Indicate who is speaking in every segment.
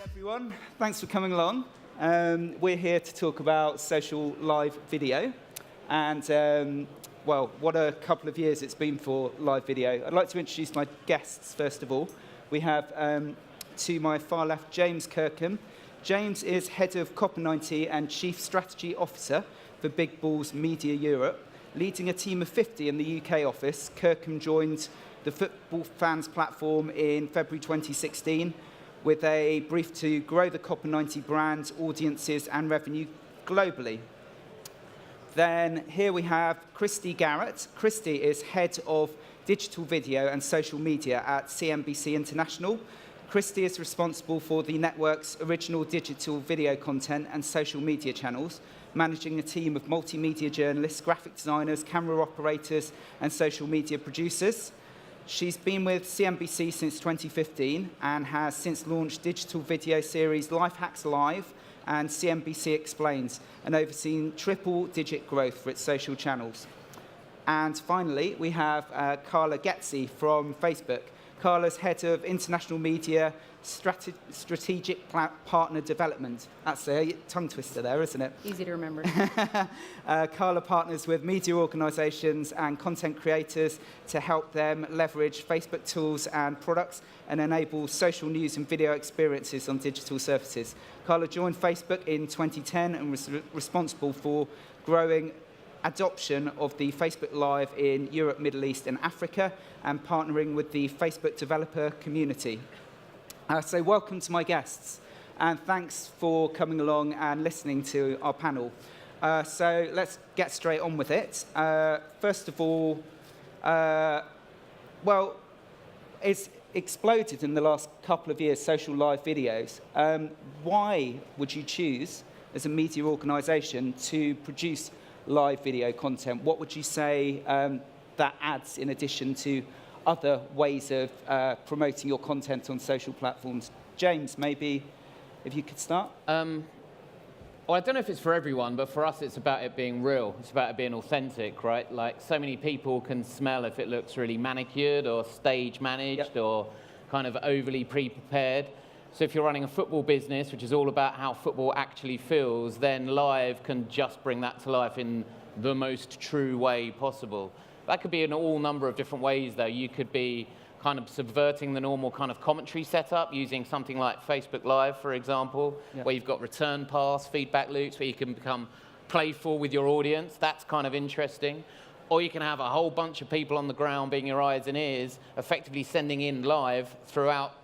Speaker 1: Everyone, thanks for coming along. We're here to talk about social live video, and well, what a couple of years it's been for live video. I'd like to introduce my guests first of all. We have to my far left James Kirkham. James is head of COP90 and chief strategy officer for Bigballs Media Europe, leading a team of 50 in the UK office. Kirkham joined the Football Fans platform in February 2016. With a brief to grow the COP90 brand, audiences and revenue globally. Then here we have Christy Garrett. Christy is head of digital video and social media at CNBC International. Christy is responsible for the network's original digital video content and social media channels, managing a team of multimedia journalists, graphic designers, camera operators and social media producers. She's been with CNBC since 2015 and has since launched digital video series Lifehack Live and CNBC Explains, and overseen triple-digit growth for its social channels. And finally, we have Carla Getzi from Facebook. Carla's head of international media strategic partner development. That's a tongue twister there, isn't it?
Speaker 2: Easy to remember.
Speaker 1: Carla partners with media organizations and content creators to help them leverage Facebook tools and products and enable social news and video experiences on digital surfaces. Carla joined Facebook in 2010 and was responsible for growing adoption of the Facebook Live in Europe, Middle East and Africa, and partnering with the Facebook developer community. So welcome to my guests, and thanks for coming along and listening to our panel. So let's get straight on with it. First of all, well, it's exploded in the last couple of years, social live videos. Why would you choose, as a media organisation, to produce live video content? What would you say that adds in addition to other ways of promoting your content on social platforms? James, maybe if you could start.
Speaker 3: Well, I don't know if it's for everyone, but for us it's about it being real. It's about it being authentic, right? Like, so many people can smell if it looks really manicured or stage managed, or kind of overly pre-prepared. So if you're running a football business, which is all about how football actually feels, then live can just bring that to life in the most true way possible. That could be in all number of different ways, though. You could be kind of subverting the normal kind of commentary setup using something like Facebook Live, for example, where you've got return pass, feedback loops, where you can become playful with your audience. That's kind of interesting. Or you can have a whole bunch of people on the ground being your eyes and ears, effectively sending in live throughout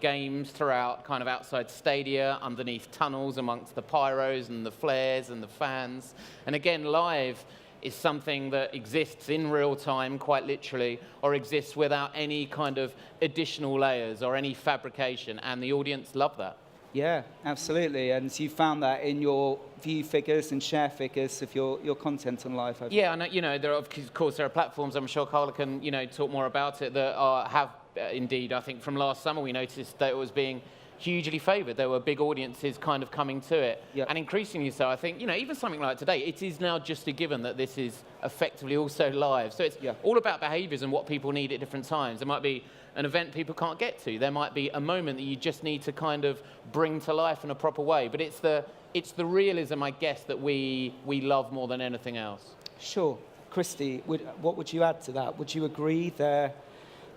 Speaker 3: games, throughout kind of outside stadia, underneath tunnels, amongst the pyros and the flares and the fans. And again, live is something that exists in real time, quite literally, or exists without any kind of additional layers or any fabrication, and the audience love that.
Speaker 1: Yeah, absolutely. And you found that in your view figures and share figures of your content on live.
Speaker 3: Yeah, and there are, of course, there are platforms, I'm sure Carla can, talk more about it, that have indeed, I think from last summer we noticed that it was being hugely favoured. There were big audiences kind of coming to it. Yep. And increasingly so, I think, even something like today, it is now just a given that this is effectively also live. So it's all about behaviours and what people need at different times. There might be an event people can't get to. There might be a moment that you just need to kind of bring to life in a proper way. But it's the realism, I guess, that we love more than anything else.
Speaker 1: Sure. Christy, what would you add to that? Would you agree the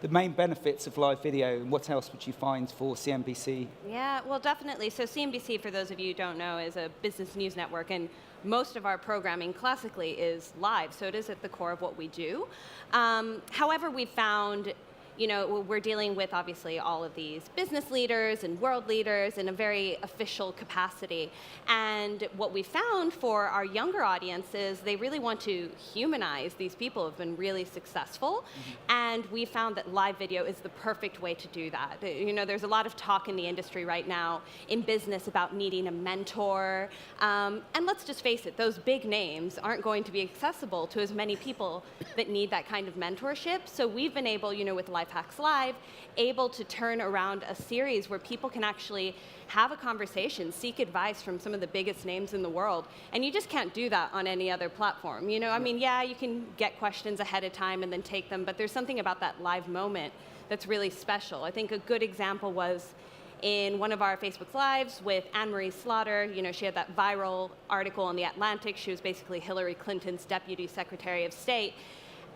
Speaker 1: main benefits of live video, and what else would you find for CNBC?
Speaker 2: Yeah, well, definitely. So CNBC, for those of you who don't know, is a business news network, and most of our programming classically is live, so it is at the core of what we do. However, we found, we're dealing with, obviously, all of these business leaders and world leaders in a very official capacity. And what we found for our younger audiences, they really want to humanize these people who have been really successful. And we found that live video is the perfect way to do that. There's a lot of talk in the industry right now in business about needing a mentor. And let's just face it, those big names aren't going to be accessible to as many people that need that kind of mentorship. So we've been able, with live Lifehacks Live, able to turn around a series where people can actually have a conversation, seek advice from some of the biggest names in the world. And you just can't do that on any other platform. You know, I mean, yeah, you can get questions ahead of time and then take them, but there's something about that live moment that's really special. I think a good example was in one of our Facebook Lives with Anne-Marie Slaughter. You know, she had that viral article in The Atlantic. She was basically Hillary Clinton's Deputy Secretary of State.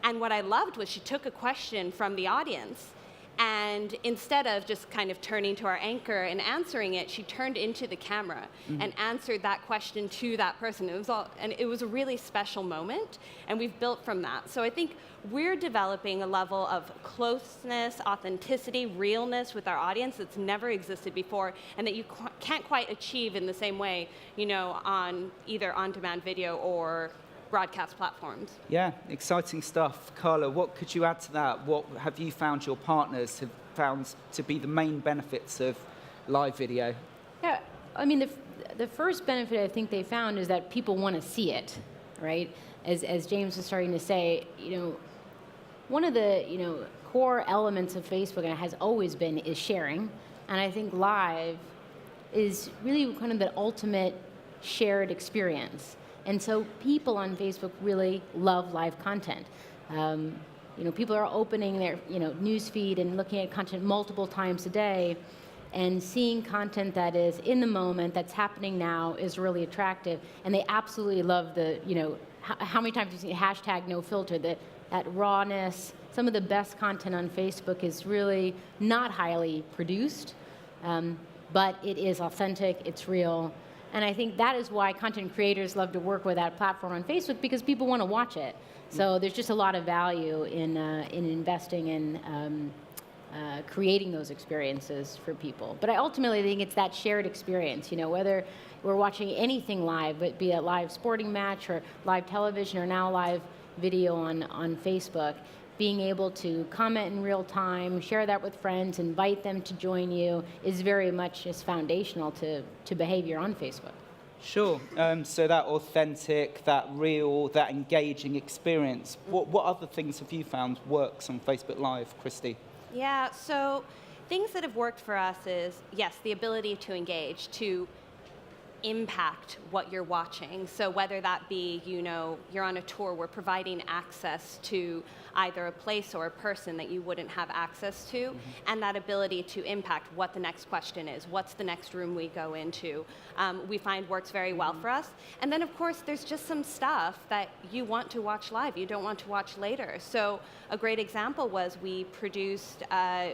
Speaker 2: And what I loved was she took a question from the audience, and instead of just kind of turning to our anchor and answering it, she turned into the camera and answered that question to that person. It was a really special moment, and we've built from that. So I think we're developing a level of closeness, authenticity, realness with our audience that's never existed before, and that you can't quite achieve in the same way, you know, on either on-demand video or broadcast platforms.
Speaker 1: Yeah, exciting stuff. Carla, what could you add to that? What have you found your partners have found to be the main benefits of live video?
Speaker 4: Yeah, I mean, the first benefit I think they found is that people want to see it, right? As James was starting to say, you know, one of the, you know, core elements of Facebook, and it has always been, is sharing. And I think live is really kind of the ultimate shared experience. And so people on Facebook really love live content. You know, people are opening their, you know, news feed and looking at content multiple times a day, and seeing content that is in the moment, that's happening now, is really attractive. And they absolutely love the, you know, how many times you see hashtag no filter, that rawness. Some of the best content on Facebook is really not highly produced, but it is authentic, it's real. And I think that is why content creators love to work with that platform on Facebook, because people want to watch it. So there's just a lot of value in investing in creating those experiences for people. But I ultimately think it's that shared experience. You know, whether we're watching anything live, but be it live sporting match or live television or now live video on Facebook, being able to comment in real time, share that with friends, invite them to join you, is very much just foundational to behavior on Facebook.
Speaker 1: Sure. So that authentic, that real, that engaging experience. What other things have you found works on Facebook Live, Christy?
Speaker 2: Yeah, so things that have worked for us is, yes, the ability to engage, to impact what you're watching. So whether that be, you know, you're on a tour, we're providing access to either a place or a person that you wouldn't have access to, and that ability to impact what the next question is, what's the next room we go into, we find works very well for us. And then of course there's just some stuff that you want to watch live, you don't want to watch later. So a great example was we produced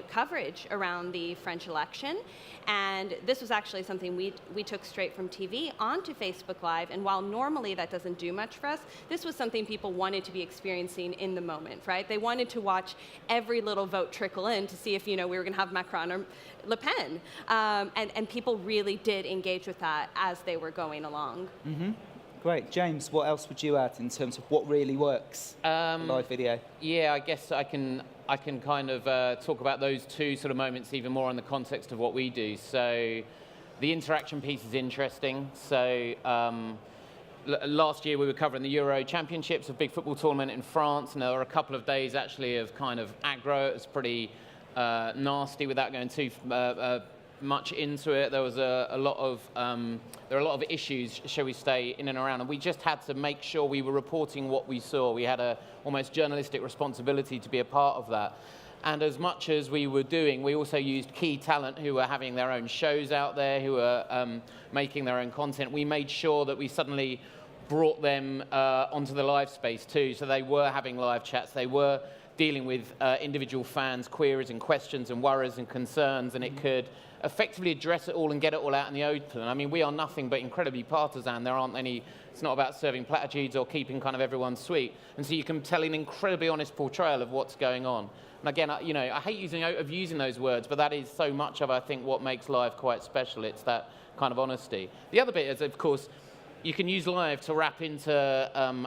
Speaker 2: coverage around the French election, and this was actually something we took straight from TV onto Facebook Live, and while normally that doesn't do much for us, this was something people wanted to be experiencing in the moment, right? They wanted to watch every little vote trickle in to see if, you know, we were going to have Macron or Le Pen, and people really did engage with that as they were going along.
Speaker 1: Great. James, what else would you add in terms of what really works for live video?
Speaker 3: Yeah, I guess I can kind of talk about those two sort of moments even more in the context of what we do. So the interaction piece is interesting. So last year we were covering the Euro Championships, a big football tournament in France, and there were a couple of days actually of kind of aggro. It was pretty nasty without going too much into it. There was there were a lot of issues, shall we say, in and around, and we just had to make sure we were reporting what we saw. We had a almost journalistic responsibility to be a part of that. And as much as we were doing, we also used key talent who were having their own shows out there, who were making their own content. We made sure that we suddenly brought them onto the live space too, so they were having live chats, they were dealing with individual fans' queries and questions and worries and concerns, and it could effectively address it all and get it all out in the open. I mean, we are nothing but incredibly partisan. There aren't any, it's not about serving platitudes or keeping kind of everyone sweet. And so you can tell an incredibly honest portrayal of what's going on. And again, you know, I hate using those words, but that is so much of, I think, what makes live quite special. It's that kind of honesty. The other bit is, of course, you can use live to wrap into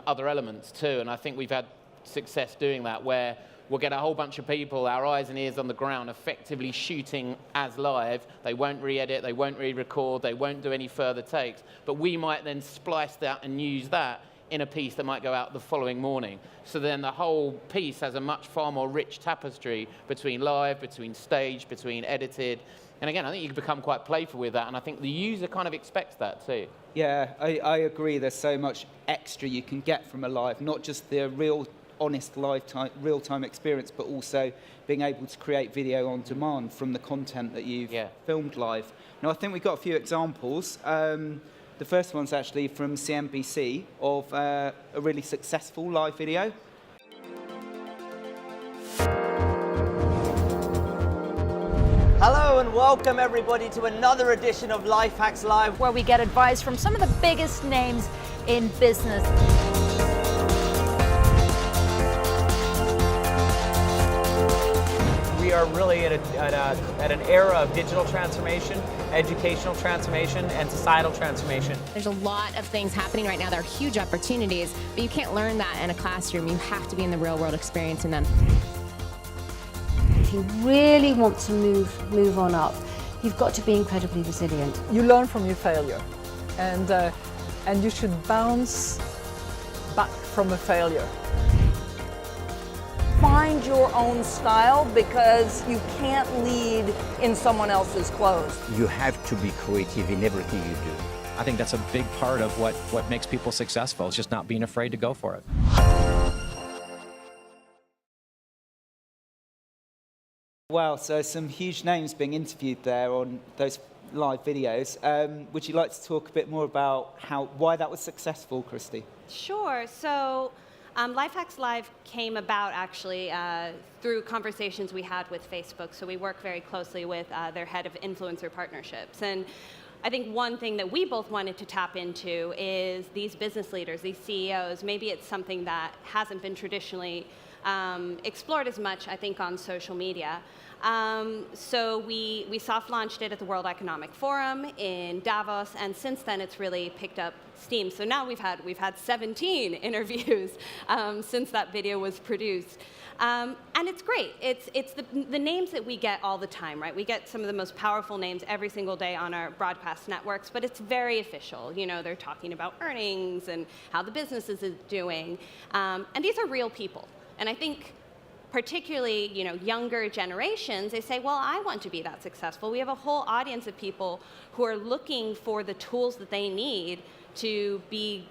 Speaker 3: other elements too. And I think we've had success doing that, where we'll get a whole bunch of people, our eyes and ears on the ground, effectively shooting as live. They won't re-edit, they won't re-record, they won't do any further takes. But we might then splice that and use that in a piece that might go out the following morning. So then the whole piece has a much far more rich tapestry between live, between stage, between edited. And again, I think you can become quite playful with that, and I think the user kind of expects that too.
Speaker 1: Yeah, I agree. There's so much extra you can get from a live, not just the real, honest, real-time experience, but also being able to create video on demand from the content that you've filmed live. Now, I think we've got a few examples. The first one's actually from CNBC of a really successful live video.
Speaker 5: Hello and welcome everybody to another edition of Lifehacks Live,
Speaker 6: where we get advice from some of the biggest names in business.
Speaker 5: We are really at an era of digital transformation, educational transformation, and societal transformation.
Speaker 7: There's a lot of things happening right now that are huge opportunities, but you can't learn that in a classroom. You have to be in the real world experiencing them.
Speaker 8: If you really want to move on up, you've got to be incredibly resilient.
Speaker 9: You learn from your failure, and you should bounce back from a failure. Find your own style, because you can't lead in someone else's clothes.
Speaker 10: You have to be creative in everything you do.
Speaker 11: I think that's a big part of what makes people successful. It's just not being afraid to go for it.
Speaker 1: Wow, so some huge names being interviewed there on those live videos. Would you like to talk a bit more about why that was successful, Christy?
Speaker 2: Sure. So Lifehacks Live came about actually through conversations we had with Facebook. So we work very closely with their head of influencer partnerships. And I think one thing that we both wanted to tap into is these business leaders, these CEOs. Maybe it's something that hasn't been traditionally explored as much, I think, on social media. So we soft launched it at the World Economic Forum in Davos, and since then it's really picked up steam. So now we've had 17 interviews since that video was produced. And it's great. It's the names that we get all the time, right? We get some of the most powerful names every single day on our broadcast networks, but it's very official. You know, they're talking about earnings and how the business is doing. And these are real people. And I think particularly, you know, younger generations, they say, well, I want to be that successful. We have a whole audience of people who are looking for the tools that they need to be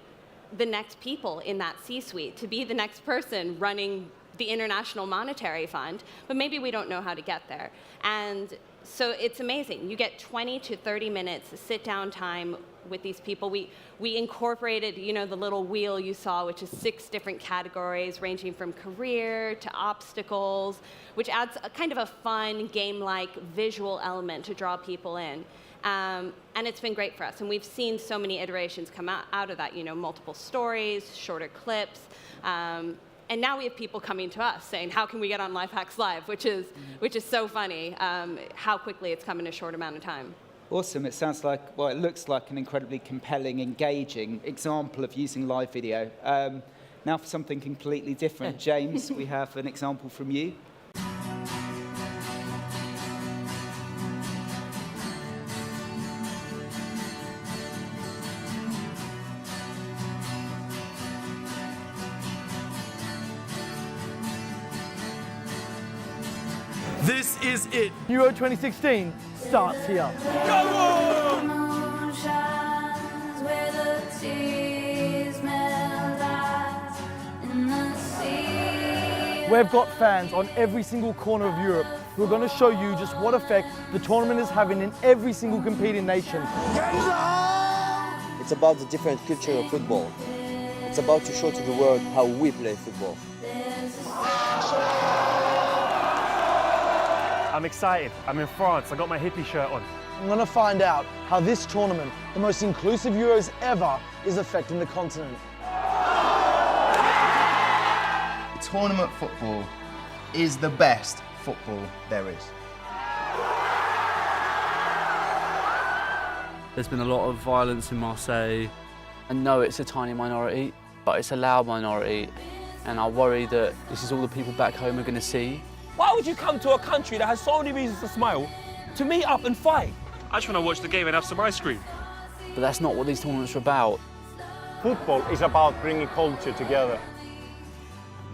Speaker 2: the next people in that C-suite, to be the next person running the International Monetary Fund, but maybe we don't know how to get there. And so it's amazing. You get 20 to 30 minutes sit-down time with these people. We incorporated, you know, the little wheel you saw, which is 6 different categories, ranging from career to obstacles, which adds a kind of a fun, game-like visual element to draw people in. And it's been great for us. And we've seen so many iterations come out of that, you know, multiple stories, shorter clips. And now we have people coming to us saying, how can we get on Lifehacks Live, which is so funny, how quickly it's come in a short amount of time.
Speaker 1: Awesome. It sounds like, well, it looks like an incredibly compelling, engaging example of using live video. Now for something completely different. James, we have an example from you.
Speaker 12: This is it. Euro 2016 starts here. Go on! We've got fans on every single corner of Europe who are going to show you just what effect the tournament is having in every single competing nation.
Speaker 13: It's about the different culture of football. It's about to show to the world how we play football.
Speaker 12: I'm excited. I'm in France. I got my hippie shirt on. I'm going to find out how this tournament, the most inclusive Euros ever, is affecting the continent.
Speaker 14: Tournament football is the best football there is.
Speaker 15: There's been a lot of violence in Marseille.
Speaker 16: I know it's a tiny minority, but it's a loud minority, and I worry that this is all the people back home are going to see.
Speaker 17: Why would you come to a country that has so many reasons to smile, to meet up and fight? I just want to watch the game and have some ice cream.
Speaker 16: But that's not what these tournaments are about.
Speaker 18: Football is about bringing culture together.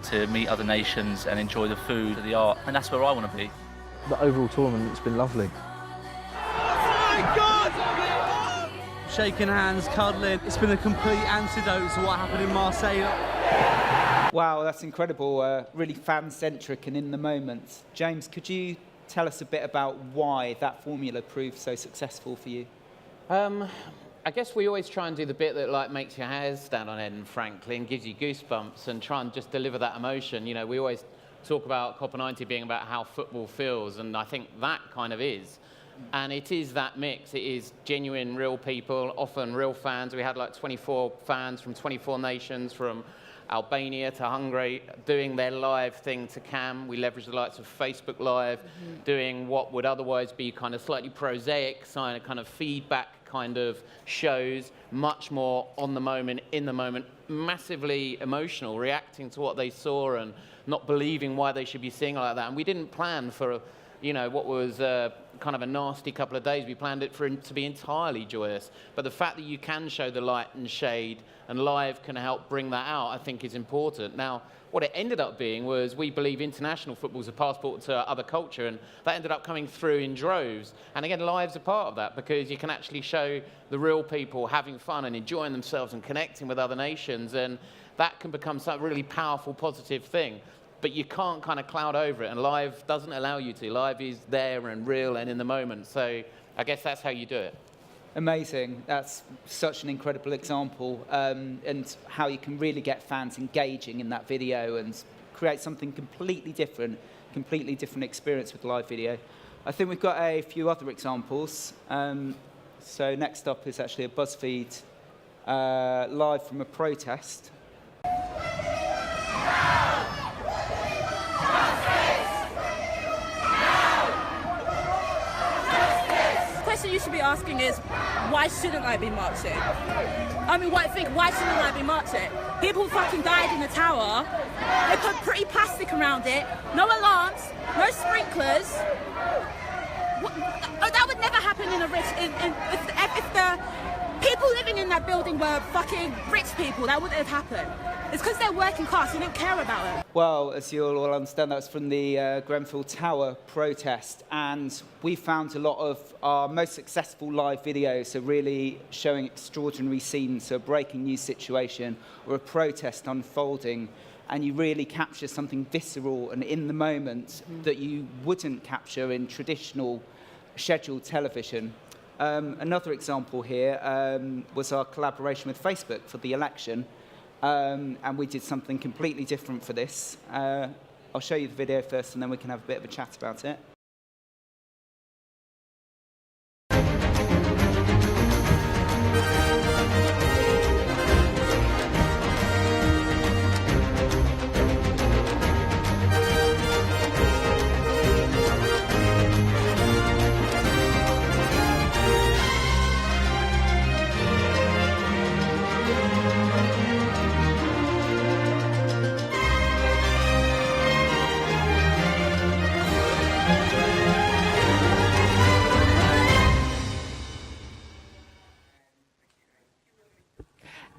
Speaker 19: To meet other nations and enjoy the food, the art, and that's where I want to be.
Speaker 12: The overall tournament, it's been lovely.
Speaker 15: Shaking hands, cuddling. It's been a complete antidote to what happened in Marseille.
Speaker 1: Wow, that's incredible. Really fan-centric and in the moment. James, could you tell us a bit about why that formula proved so successful for you?
Speaker 3: I guess we always try and do the bit that like makes your hairs stand on end, frankly, and gives you goosebumps, and try and just deliver that emotion. You know, we always talk about Copa90 being about how football feels, and I think that kind of is. And it is that mix. It is genuine, real people, often real fans. We had like 24 fans from 24 nations, from Albania to Hungary, doing their live thing to cam. We leveraged the likes of Facebook Live, doing what would otherwise be kind of slightly prosaic kind of feedback kind of shows, much more on the moment, in the moment, massively emotional, reacting to what they saw and not believing why they should be seeing like that. And we didn't plan for, you know, what was kind of a nasty couple of days. We planned it for it to be entirely joyous. But the fact that you can show the light and shade, and live can help bring that out, I think is important. Now, what it ended up being was, we believe international football is a passport to other culture, and that ended up coming through in droves. And again, live's a part of that, because you can actually show the real people having fun and enjoying themselves and connecting with other nations, and that can become some really powerful, positive thing. But you can't kind of cloud over it, and live doesn't allow you to. Live is there and real and in the moment. So I guess that's how you do it.
Speaker 1: Amazing. That's such an incredible example, and how you can really get fans engaging in that video and create something completely different experience with live video. I think we've got a few other examples. So next up is actually a BuzzFeed live from a protest.
Speaker 20: You should be asking is, why shouldn't I be marching? I mean, why shouldn't I be marching? People fucking died in the tower. They put pretty plastic around it. No alarms, no sprinklers. That would never happen in a rich. If the people living in that building were fucking rich people, that wouldn't have happened. It's because they're working class, they don't care about it.
Speaker 1: Well, as you'll all understand, that's from the Grenfell Tower protest, and we found a lot of our most successful live videos, so really showing extraordinary scenes, so a breaking news situation or a protest unfolding, and you really capture something visceral and in the moment that you wouldn't capture in traditional scheduled television. Another example here was our collaboration with Facebook for the election. And we did something completely different for this. I'll show you the video first, and then we can have a bit of a chat about it.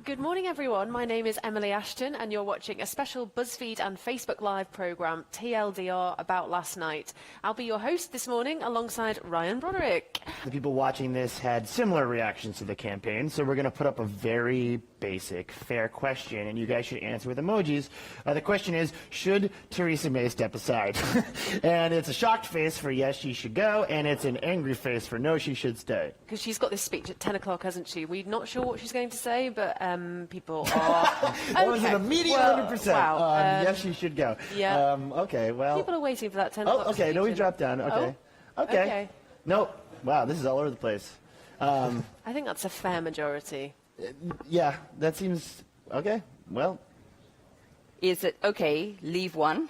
Speaker 21: Good morning, everyone. My name is Emily Ashton, and you're watching a special BuzzFeed and Facebook Live programme, TLDR, about last night. I'll be your host this morning alongside Ryan Broderick.
Speaker 22: The people watching this had similar reactions to the campaign, so we're going to put up a very basic, fair question, and you guys should answer with emojis. The question is, should Theresa May step aside? And it's a shocked face for yes, she should go, and it's an angry face for no, she should stay.
Speaker 21: Because she's got this speech at 10 o'clock, hasn't she? We're not sure what she's going to say, but people are...
Speaker 22: That was an immediate 100%.
Speaker 21: Wow.
Speaker 22: Yes, she should go.
Speaker 21: Yeah.
Speaker 22: Okay, well...
Speaker 21: People are waiting for that 10 o'clock
Speaker 22: okay,
Speaker 21: speech.
Speaker 22: no, we dropped down. Okay.
Speaker 21: Oh? Okay.
Speaker 22: Nope. Wow, this is all over the place.
Speaker 21: I think that's a fair majority.
Speaker 22: Yeah, that seems... Okay, well...
Speaker 23: Is it, okay, leave one,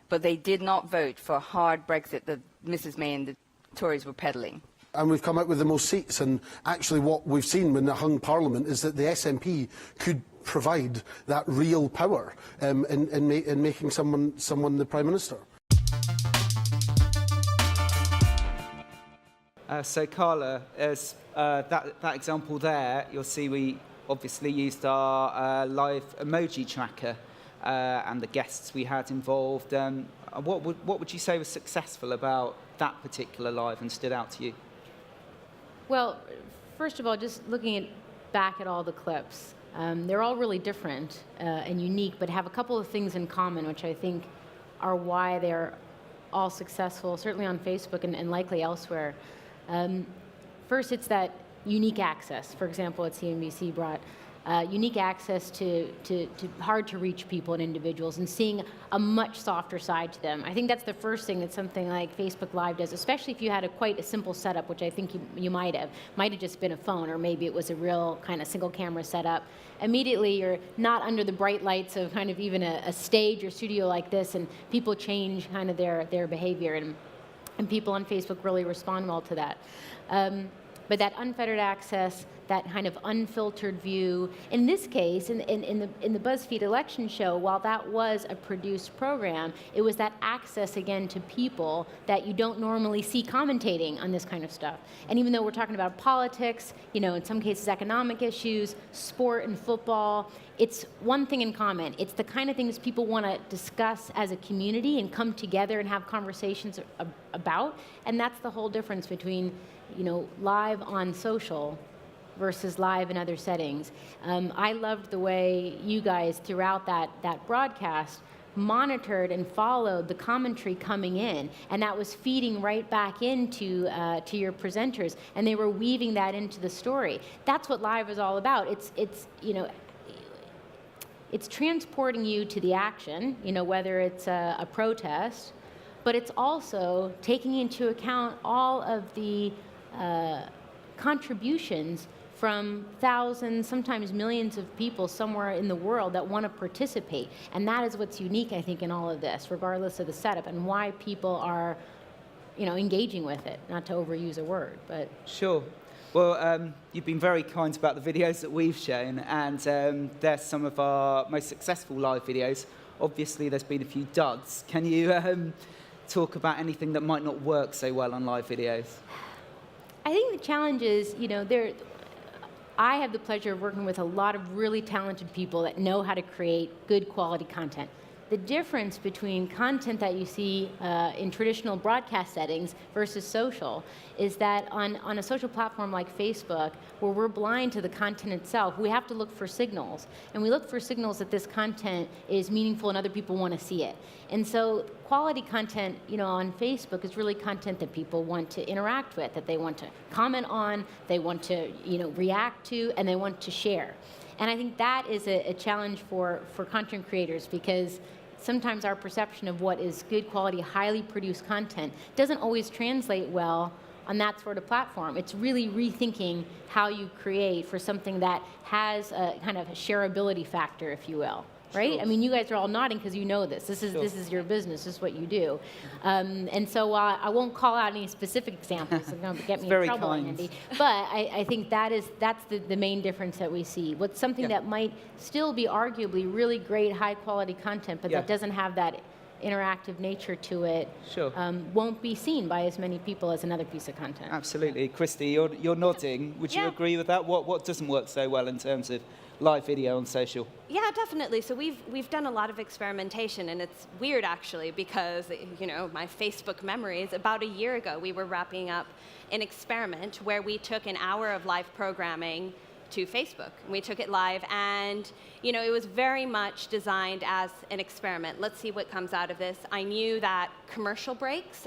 Speaker 23: but they did not vote for hard Brexit that Mrs May and the Tories were peddling.
Speaker 24: And we've come out with the most seats, and actually what we've seen when it hung Parliament is that the SNP could provide that real power in making someone the Prime Minister.
Speaker 1: So Carla, as that example there, you'll see we obviously used our live emoji tracker and the guests we had involved. What would you say was successful about that particular live and stood out to you?
Speaker 4: Well, first of all, just looking back at all the clips, they're all really different and unique, but have a couple of things in common, which I think are why they're all successful, certainly on Facebook and likely elsewhere. First, it's that unique access. For example, what CNBC brought unique access to hard-to-reach people and individuals, and seeing a much softer side to them. I think that's the first thing that something like Facebook Live does, especially if you had quite a simple setup, which I think you might have just been a phone, or maybe it was a real kind of single camera setup. Immediately, you're not under the bright lights of kind of even a stage or studio like this, and people change kind of their behavior, and people on Facebook really respond well to that. But that unfettered access, that kind of unfiltered view. In this case, in the BuzzFeed election show, while that was a produced program, it was that access again to people that you don't normally see commentating on this kind of stuff. And even though we're talking about politics, in some cases economic issues, sport and football, it's one thing in common. It's the kind of things people want to discuss as a community and come together and have conversations about. And that's the whole difference between live on social versus live in other settings. I loved the way you guys throughout that broadcast monitored and followed the commentary coming in, and that was feeding right back into to your presenters, and they were weaving that into the story. That's what live is all about. It's transporting you to the action, whether it's a protest, but it's also taking into account all of the contributions from thousands, sometimes millions of people somewhere in the world that want to participate. And that is what's unique, I think, in all of this, regardless of the setup, and why people are, engaging with it, not to overuse a word, but...
Speaker 1: Sure. Well, you've been very kind about the videos that we've shown, and they're some of our most successful live videos. Obviously, there's been a few duds. Can you talk about anything that might not work so well on live videos?
Speaker 4: I think the challenge is, I have the pleasure of working with a lot of really talented people that know how to create good quality content. The difference between content that you see in traditional broadcast settings versus social is that on a social platform like Facebook, where we're blind to the content itself, we have to look for signals. And we look for signals that this content is meaningful and other people want to see it. And so quality content, on Facebook is really content that people want to interact with, that they want to comment on, they want to, react to, and they want to share. And I think that is a challenge for content creators, because sometimes our perception of what is good quality, highly produced content doesn't always translate well on that sort of platform. It's really rethinking how you create for something that has a kind of a shareability factor, if you will. Right? Sure. I mean, you guys are all nodding because you know this. This is your business. This is what you do. And so I won't call out any specific examples. It's going to get me in trouble, Andy. But I think that's the main difference that we see. What's something that might still be arguably really great, high-quality content, but that doesn't have that interactive nature to it, won't be seen by as many people as another piece of content.
Speaker 1: Absolutely. Christy, you're nodding. Would you agree with that? What doesn't work so well in terms of live video on social?
Speaker 2: Yeah, definitely. So we've done a lot of experimentation, and it's weird actually, because my Facebook memories, about a year ago we were wrapping up an experiment where we took an hour of live programming to Facebook. We took it live, and it was very much designed as an experiment. Let's see what comes out of this. I knew that commercial breaks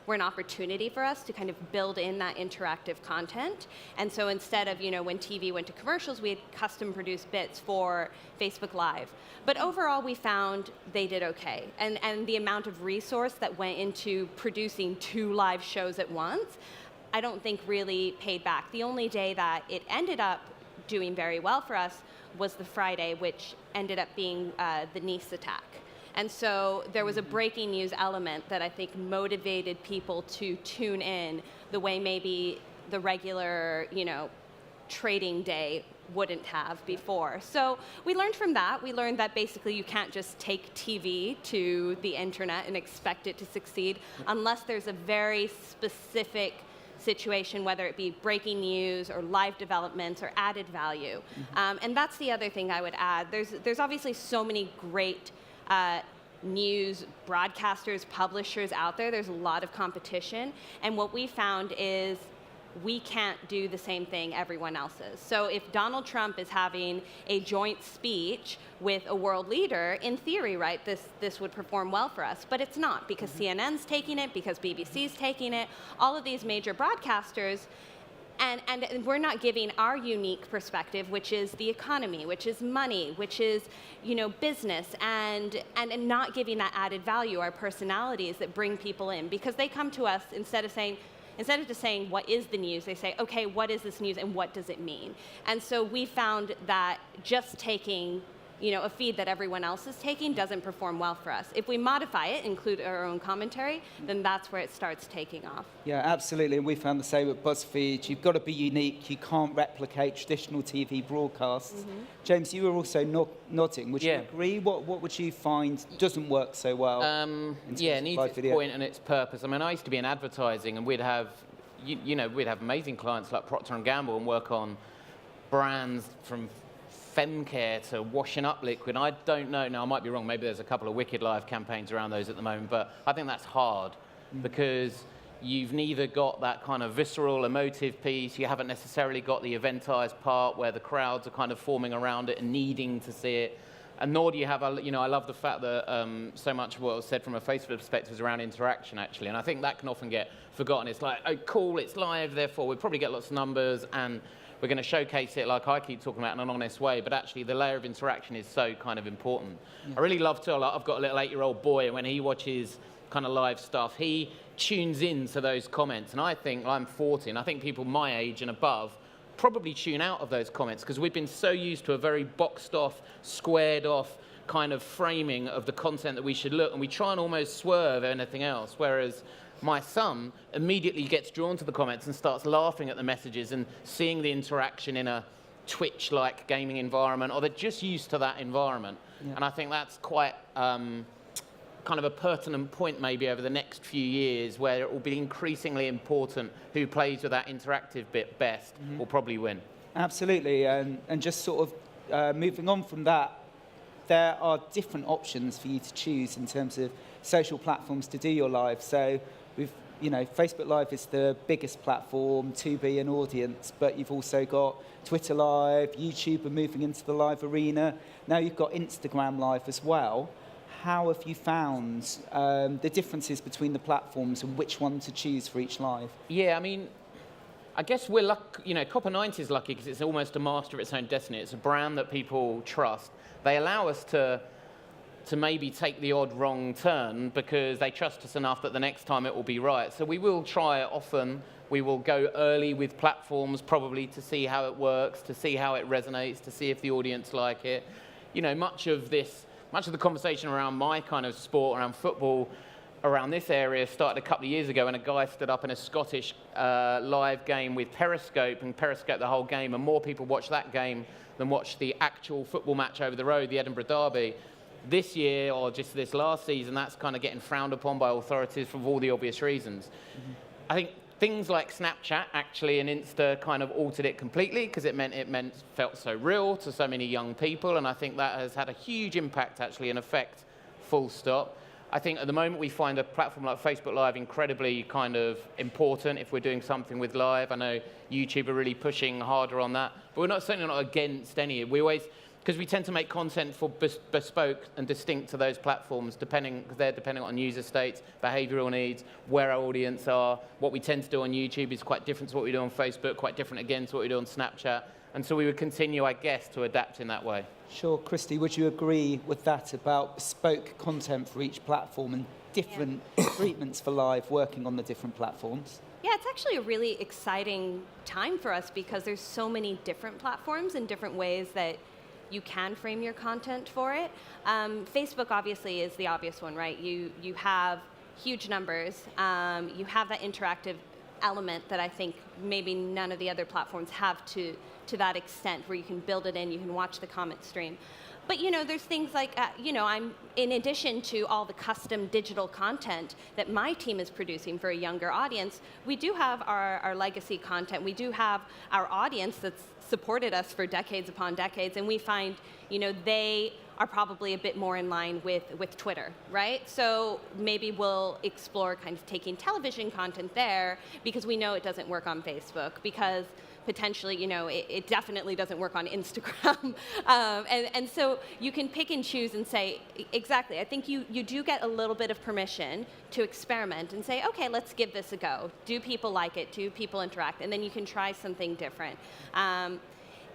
Speaker 2: were an opportunity for us to kind of build in that interactive content. And so instead of, when TV went to commercials, we had custom produced bits for Facebook Live. But overall, we found they did okay. And the amount of resource that went into producing 2 live shows at once, I don't think really paid back. The only day that it ended up doing very well for us was the Friday, which ended up being the Nice attack. And so there was a breaking news element that I think motivated people to tune in the way maybe the regular, trading day wouldn't have before. So we learned from that. We learned that basically you can't just take TV to the internet and expect it to succeed unless there's a very specific situation, whether it be breaking news or live developments or added value. And that's the other thing I would add. There's obviously so many great news broadcasters, publishers out there. There's a lot of competition. And what we found is we can't do the same thing everyone else is. So if Donald Trump is having a joint speech with a world leader, in theory, right, this would perform well for us. But it's not, because CNN's taking it, because BBC's taking it, all of these major broadcasters, and we're not giving our unique perspective, which is the economy, which is money, which is, you know, business, and not giving that added value, our personalities that bring people in, because they come to us instead of just saying, what is the news, they say, okay, what is this news and what does it mean? And so we found that just taking, you know, a feed that everyone else is taking doesn't perform well for us. If we modify it, include our own commentary, then that's where it starts taking off.
Speaker 1: Yeah, absolutely. And we found the same with BuzzFeed. You've got to be unique. You can't replicate traditional TV broadcasts. James, you were also nodding. Would you agree? What would you find doesn't work so well?
Speaker 3: Yeah, it needs its point and its purpose. I mean, I used to be in advertising, and we'd have, you know, we'd have amazing clients like Procter & Gamble and work on brands from femcare to washing up liquid. I don't know, now I might be wrong, maybe there's a couple of Wicked Live campaigns around those at the moment, but I think that's hard because you've neither got that kind of visceral, emotive piece, you haven't necessarily got the eventized part where the crowds are kind of forming around it and needing to see it, and nor do you have, you know, I love the fact that so much of what was said from a Facebook perspective is around interaction, actually, and I think that can often get forgotten. It's like, oh, cool, it's live, therefore we'll probably get lots of numbers, and we're going to showcase it like I keep talking about in an honest way, but actually the layer of interaction is so kind of important. I really love to, like, I've got a little 8-year-old boy, and when he watches kind of live stuff, he tunes in to those comments, and I think, I'm 40, and I think people my age and above probably tune out of those comments because we've been so used to a very boxed off, squared off kind of framing of the content that we should look, and we try and almost swerve anything else, whereas my son immediately gets drawn to the comments and starts laughing at the messages and seeing the interaction in a Twitch-like gaming environment, or they're just used to that environment. And I think that's quite kind of a pertinent point maybe over the next few years, where it will be increasingly important who plays with that interactive bit best will probably win.
Speaker 1: Absolutely, and just sort of moving on from that, there are different options for you to choose in terms of social platforms to do your live. So we've, you know, Facebook Live is the biggest platform to be an audience, but you've also got Twitter Live, YouTube are moving into the live arena. Now you've got Instagram Live as well. How have you found the differences between the platforms and which one to choose for each live?
Speaker 3: Yeah, I mean, I guess we're lucky, you know, Copper 90 is lucky because it's almost a master of its own destiny. It's a brand that people trust. They allow us to maybe take the odd wrong turn because they trust us enough that the next time it will be right. So we will try it often. We will go early with platforms probably to see how it works, to see how it resonates, to see if the audience like it. You know, much of the conversation around my kind of sport, around football, around this area started a couple of years ago when a guy stood up in a Scottish live game with Periscope and Periscope the whole game, and more people watched that game than watched the actual football match over the road, the Edinburgh Derby. This year, or just this last season, that's kind of getting frowned upon by authorities for all the obvious reasons. I think things like Snapchat actually and Insta kind of altered it completely because it felt so real to so many young people, and I think that has had a huge impact actually and effect, full stop. I think at the moment we find a platform like Facebook Live incredibly kind of important if we're doing something with live. I know YouTube are really pushing harder on that, but we're certainly not against any. We always, because we tend to make content for bespoke and distinct to those platforms, because they're depending on user states, behavioral needs, where our audience are. What we tend to do on YouTube is quite different to what we do on Facebook, quite different again to what we do on Snapchat. And so we would continue, I guess, to adapt in that way.
Speaker 1: Sure. Christy, would you agree with that about bespoke content for each platform and different treatments for live working on the different platforms?
Speaker 2: Yeah, it's actually a really exciting time for us because there's so many different platforms and different ways that you can frame your content for it. Facebook obviously is the obvious one, right? You have huge numbers. You have that interactive element that I think maybe none of the other platforms have to that extent, where you can build it in, you can watch the comment stream. But there's things like, I'm in addition to all the custom digital content that my team is producing for a younger audience, we do have our legacy content. We do have our audience that's supported us for decades upon decades, and we find, they are probably a bit more in line with Twitter, right? So maybe we'll explore kind of taking television content there because we know it doesn't work on Facebook, because potentially, it definitely doesn't work on Instagram. And so you can pick and choose and say, exactly, I think you do get a little bit of permission to experiment and say, okay, let's give this a go. Do people like it? Do people interact? And then you can try something different.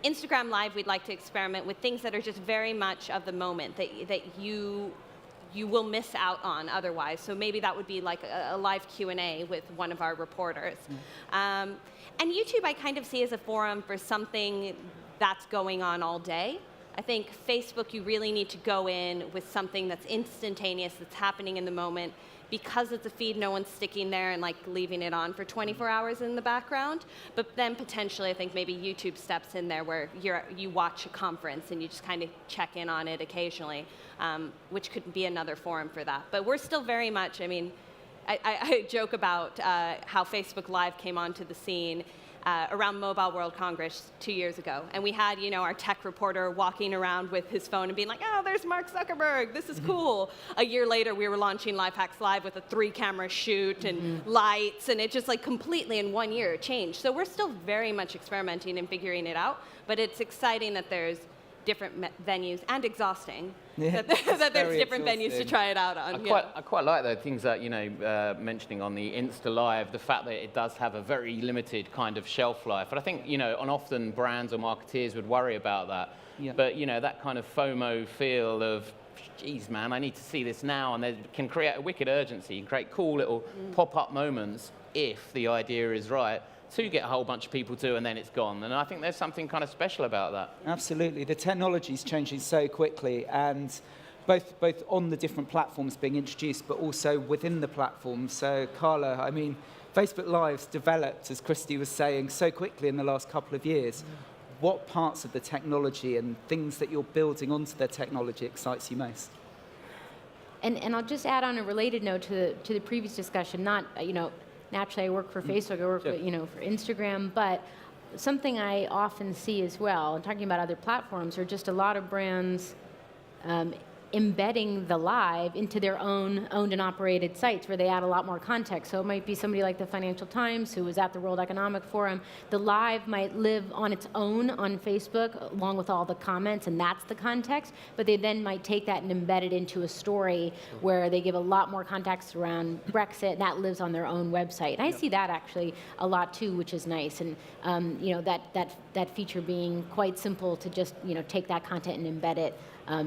Speaker 2: Instagram Live, we'd like to experiment with things that are just very much of the moment that you will miss out on otherwise. So maybe that would be like a live Q&A with one of our reporters. And YouTube I kind of see as a forum for something that's going on all day. I think Facebook, you really need to go in with something that's instantaneous, that's happening in the moment. Because it's a feed, no one's sticking there and like leaving it on for 24 hours in the background. But then potentially, I think maybe YouTube steps in there where you watch a conference and you just kind of check in on it occasionally, which could be another forum for that. But we're still very much, I joke about how Facebook Live came onto the scene around Mobile World Congress 2 years ago. And we had, our tech reporter walking around with his phone and being like, oh, there's Mark Zuckerberg, this is cool. A year later, we were launching Lifehacks Live with a 3-camera shoot and lights, and it just like completely in 1 year changed. So we're still very much experimenting and figuring it out, but it's exciting that there's different venues, and exhausting that there's different venues to try it out on.
Speaker 3: I quite like the things that mentioning on the Insta Live, the fact that it does have a very limited kind of shelf life. And I think and often brands or marketeers would worry about that. Yeah. But that kind of FOMO feel of, geez, man, I need to see this now, and they can create a wicked urgency, and create cool little pop-up moments if the idea is right, to get a whole bunch of people to, and then it's gone. And I think there's something kind of special about that. Absolutely. The technology is changing so quickly, and both on the different platforms being introduced, but also within the platforms. So, Carla, Facebook Live's developed, as Christy was saying, so quickly in the last couple of years. What parts of the technology and things that you're building onto the technology excites you most?
Speaker 4: And I'll just add on a related note to the previous discussion, not, naturally, I work for Facebook, I work for Instagram, but something I often see as well, and talking about other platforms, are just a lot of brands embedding the live into their own owned and operated sites where they add a lot more context. So it might be somebody like the Financial Times who was at the World Economic Forum. The live might live on its own on Facebook along with all the comments, and that's the context, but they then might take that and embed it into a story where they give a lot more context around Brexit, and that lives on their own website. And I see that actually a lot too, which is nice. And that feature being quite simple to just take that content and embed it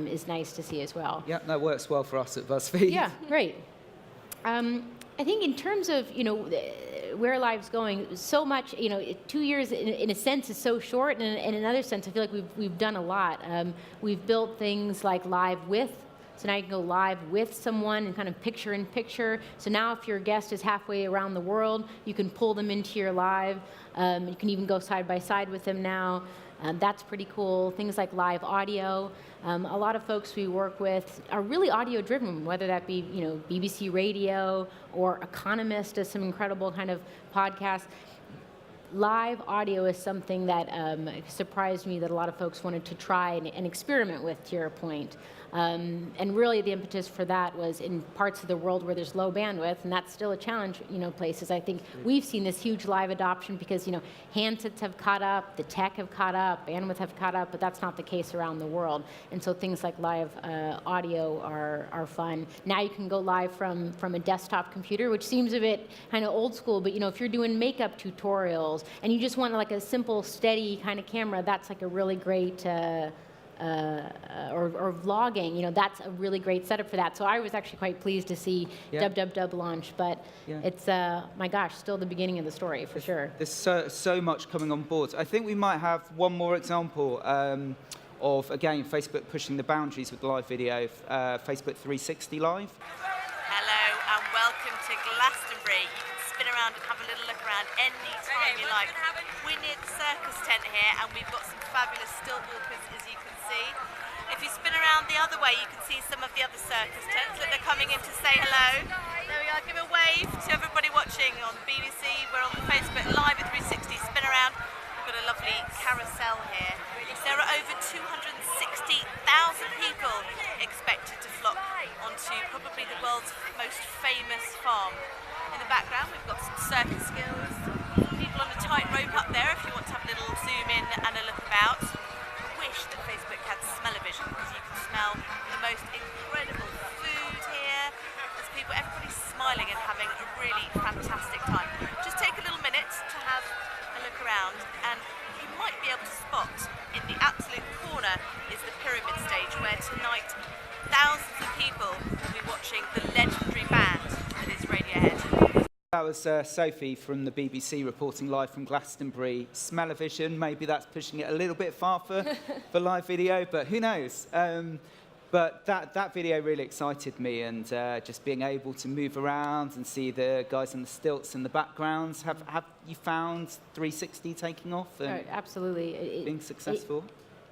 Speaker 4: is nice to see as well. Yeah, that works well for us at BuzzFeed. Yeah, great. I think in terms of where Live's going, so much 2 years in a sense is so short, and in another sense I feel like we've done a lot. We've built things like Live With. So now you can go live with someone and kind of picture in picture. So now if your guest is halfway around the world, you can pull them into your live. You can even go side by side with them now. That's pretty cool. Things like live audio. A lot of folks we work with are really audio driven, whether that be BBC Radio or Economist does some incredible kind of podcasts. Live audio is something that surprised me that a lot of folks wanted to try and experiment with, to your point. And really the impetus for that was in parts of the world where there's low bandwidth, and that's still a challenge, places. I think we've seen this huge live adoption because, handsets have caught up, the tech have caught up, bandwidth have caught up, but that's not the case around the world. And so things like live audio are fun. Now you can go live from a desktop computer, which seems a bit kind of old school, but if you're doing makeup tutorials and you just want like a simple, steady kind of camera, that's like a really great or vlogging, that's a really great setup for that. So I was actually quite pleased to see Dub launch, but it's, my gosh, still the beginning of the story for sure.
Speaker 1: There's so much coming on board. I think we might have one more example of, again, Facebook pushing the boundaries with live video, Facebook 360 Live.
Speaker 5: Hello and welcome to Glastonbury. You can spin around and have a little look around any time you like. We're near the circus tent here and we've got some fabulous stilt walkers, as you can see. If you spin around the other way, you can see some of the other circus tents. Look, they're coming in to say hello. There we are. Give a wave to everybody watching on BBC. We're on Facebook Live at 360. Spin around. We've got a lovely carousel here. There are over 260,000 people expected to flock onto probably the world's most famous farm. In the background, we've got some circus skills. People on a tightrope up there if you want to have a little zoom in and a look about. I wish that Facebook had smell-o-vision because you can smell the most incredible food here. There's people, everybody's smiling and having a really fantastic time. Just take a little minute to have a look around, and you might be able to spot in the absolute corner is the pyramid stage where tonight thousands of people will be watching the legendary band that is Radiohead.
Speaker 1: That was Sophie from the BBC reporting live from Glastonbury. Smell-o-vision, maybe that's pushing it a little bit far for live video, but who knows? But that video really excited me, and just being able to move around and see the guys on the stilts in the backgrounds. Have you found 360 taking off and
Speaker 4: absolutely
Speaker 1: being successful?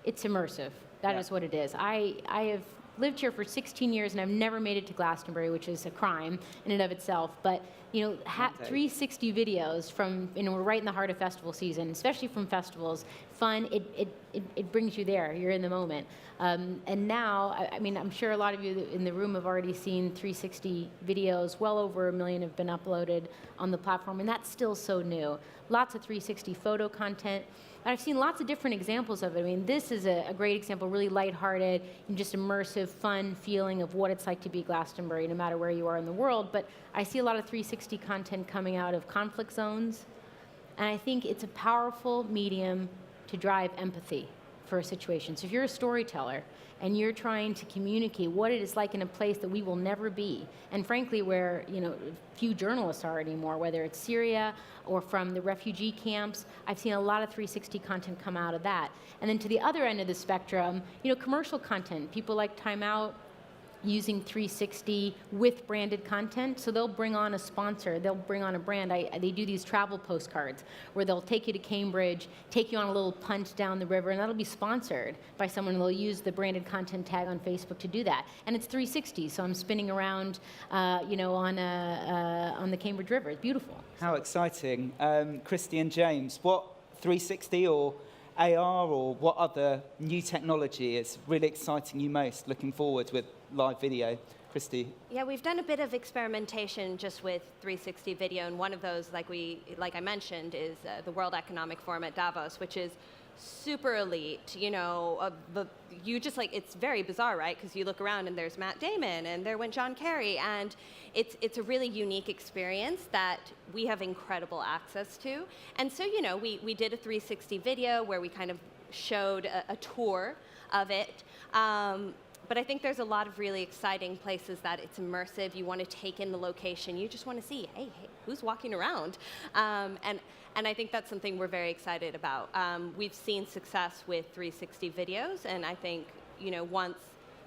Speaker 4: It's immersive. That is what it is. I have lived here for 16 years, and I've never made it to Glastonbury, which is a crime in and of itself. But 360 videos from, we're right in the heart of festival season, especially from festivals. Fun, it brings you there. You're in the moment. And now, I'm sure a lot of you in the room have already seen 360 videos. Well over 1 million have been uploaded on the platform, and that's still so new. Lots of 360 photo content. And I've seen lots of different examples of it. This is a great example, really lighthearted and just immersive, fun feeling of what it's like to be Glastonbury, no matter where you are in the world. But I see a lot of 360 content coming out of conflict zones, and I think it's a powerful medium to drive empathy for a situation. So if you're a storyteller and you're trying to communicate what it is like in a place that we will never be, and frankly where few journalists are anymore, whether it's Syria or from the refugee camps, I've seen a lot of 360 content come out of that. And then to the other end of the spectrum, commercial content, people like Time Out using 360 with branded content. So they'll bring on a sponsor, they'll bring on a brand. They do these travel postcards where they'll take you to Cambridge, take you on a little punt down the river, and that'll be sponsored by someone. They'll use the branded content tag on Facebook to do that. And it's 360, so I'm spinning around on the Cambridge River. It's beautiful.
Speaker 1: How exciting. Christy and James, what 360 or AR or what other new technology is really exciting you most looking forward with live video? Christy?
Speaker 2: Yeah, we've done a bit of experimentation just with 360 video, and one of those, like I mentioned, is the World Economic Forum at Davos, which is super elite. It's very bizarre, right? Because you look around and there's Matt Damon, and there went John Kerry, and it's a really unique experience that we have incredible access to. And so, we did a 360 video where we kind of showed a tour of it. But I think there's a lot of really exciting places that it's immersive. You want to take in the location. You just want to see, hey, who's walking around? And I think that's something we're very excited about. We've seen success with 360 videos, and I think once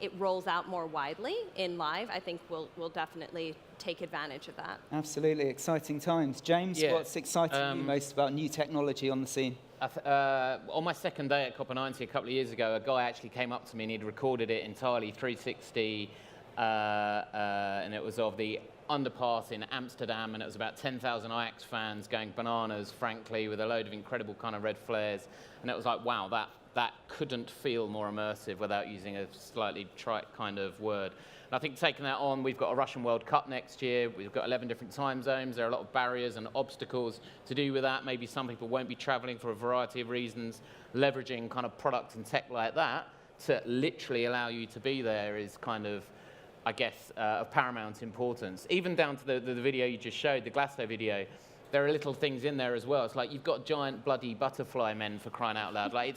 Speaker 2: it rolls out more widely in live, I think we'll definitely take advantage of that.
Speaker 1: Absolutely, exciting times. James, what's exciting you most about new technology on the scene?
Speaker 3: On my second day at COP90 a couple of years ago, a guy actually came up to me and he'd recorded it entirely 360, and it was of the underpass in Amsterdam, and it was about 10,000 Ajax fans going bananas, frankly, with a load of incredible kind of red flares. And it was like, wow, that couldn't feel more immersive without using a slightly trite kind of word. And I think taking that on, we've got a Russian World Cup next year. We've got 11 different time zones. There are a lot of barriers and obstacles to do with that. Maybe some people won't be traveling for a variety of reasons. Leveraging kind of products and tech like that to literally allow you to be there is kind of, I guess, of paramount importance. Even down to the video you just showed, the Glasgow video, there are little things in there as well. It's like you've got giant bloody butterfly men, for crying out loud. Like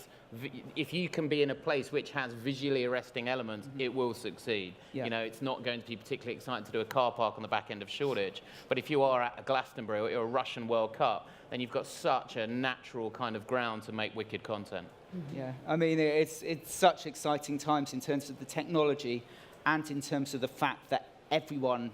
Speaker 3: if you can be in a place which has visually arresting elements, it will succeed.
Speaker 1: Yeah.
Speaker 3: It's not going to be particularly exciting to do a car park on the back end of Shoreditch, but if you are at a Glastonbury or a Russian World Cup, then you've got such a natural kind of ground to make wicked content.
Speaker 1: Yeah, it's such exciting times in terms of the technology and in terms of the fact that everyone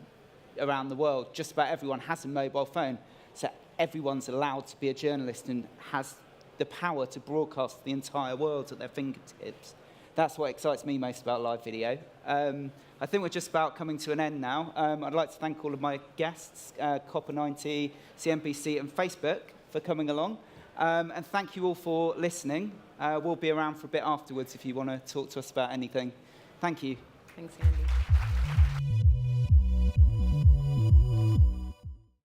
Speaker 1: around the world, just about everyone, has a mobile phone. So everyone's allowed to be a journalist and has the power to broadcast the entire world at their fingertips. that's what excites me most about live video. I think we're just about coming to an end now. I'd like to thank all of my guests, Copper90, CNBC and Facebook for coming along. And thank you all for listening. We'll be around for a bit afterwards if you want to talk to us about anything. Thank you.
Speaker 4: Thanks, Andy.